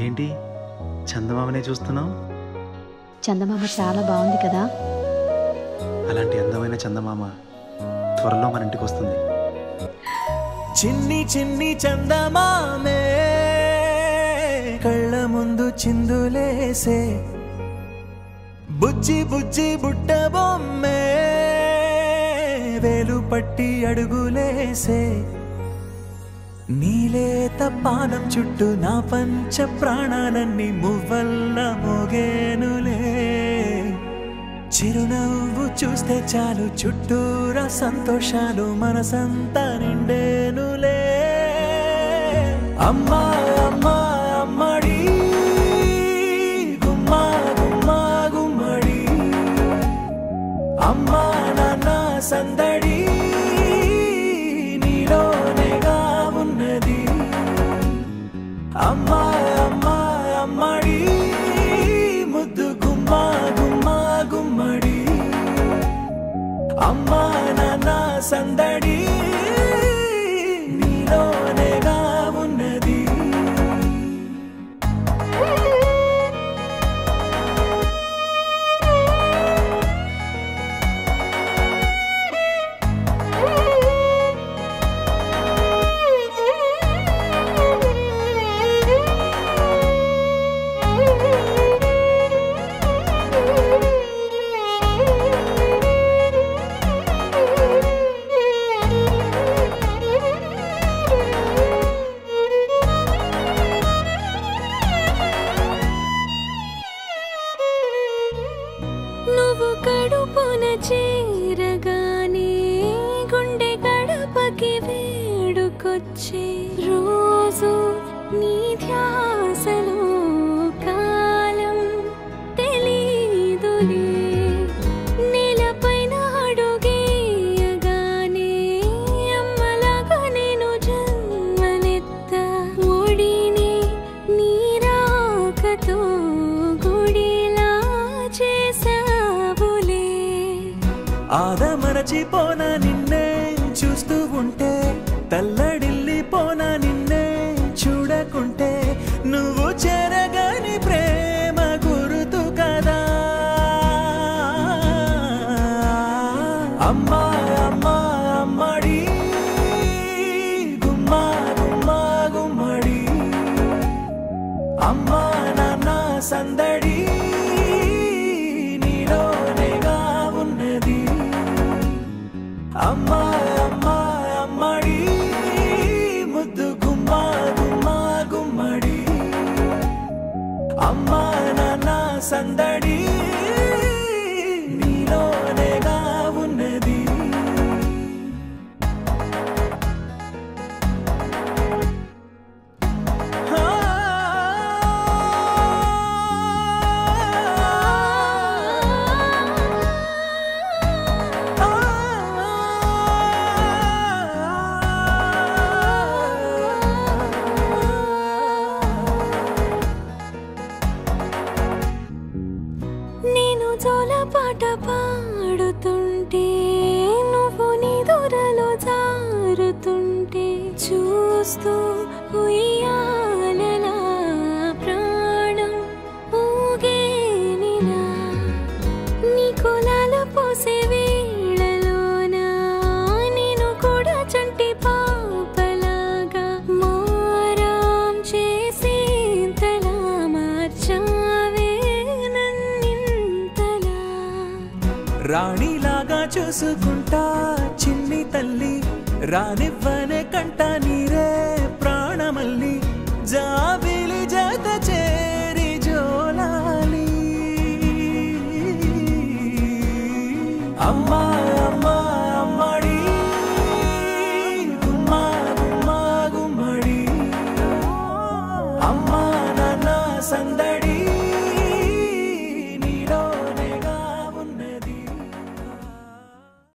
ఏంటి చందమామనే చూస్తున్నావు? చందమామ చాలా బాగుంది కదా. అలాంటి అందమైన చందమామ త్వరలో మన ఇంటికి వస్తుంది. చిన్ని చిన్ని చందమామే కళ్ళ ముందు చిందులేసే, బుజ్జి బుజ్జి బుట్ట బొమ్మే వేలు పట్టి అడుగులేసే, నీలేత పానం చుట్టూ నా పంచ ప్రాణాలన్నీ మువ్వల్ల మోగేనులే, చిరునవ్వు చూస్తే చాలు చుట్టూరా సంతోషాలు మనసంతా నిండేనులే. అమ్మా అమ్మా అమ్మడి గుమ్మా గుమ్మా గుమ్మడి, అమ్మా నాన్న సందడి నీలోనేగా ఉన్నది. అమ్మా అమ్మా అమ్మడి ముద్దు గుమ్మా గుమ్మా గుమ్మడి, అమ్మా నాన్న సందడి నీలోనేగా ఉన్నది. నువ్వు కడుపున చేరగానే గుండె గడపకి వేడుకొచ్చే, రోజు నీ ధ్యాసలో కాలం తెలీదులే, నేలపైన అడుగేయగానే అమ్మలాగా నేను జన్మనెత్త, ఒడిని నీ రాకతో గుడిలా చేసావులే. ఆదమరచిపోనా నిన్నే చూస్తూ ఉంటే, తల్లడిల్లిపోనా నిన్నే చూడకుంటే, నువ్వు చెరగని ప్రేమ గురుతు కదా. అమ్మా అమ్మా అమ్మడి గుమ్మా గుమ్మా గుమ్మడి, అమ్మా నాన్న సందడి నీలోనేగా ఉన్నది. అమ్మా అమ్మా అమ్మడి ముద్దు గుమ్మా గుమ్మా గుమ్మడి, అమ్మా నాన్న సందడి నీలోనేగా ఉన్నది. నేను జోలపాట పాడుతుంటే, నువ్వు నీ దూరలో జారుతుంటే, చూస్తూ ఉయ్యాలలా ప్రాణం ఊగేనిలా, నీ కులాల పోసే వేళలోన నేను కూడా చంటి పాపలాగా మారాం చేసేంతలా మార్చావే నన్నింతలా. రాణిలాగా చూసుకుంటా చిన్ని తల్లి, రానివ్వనే కంట నీరు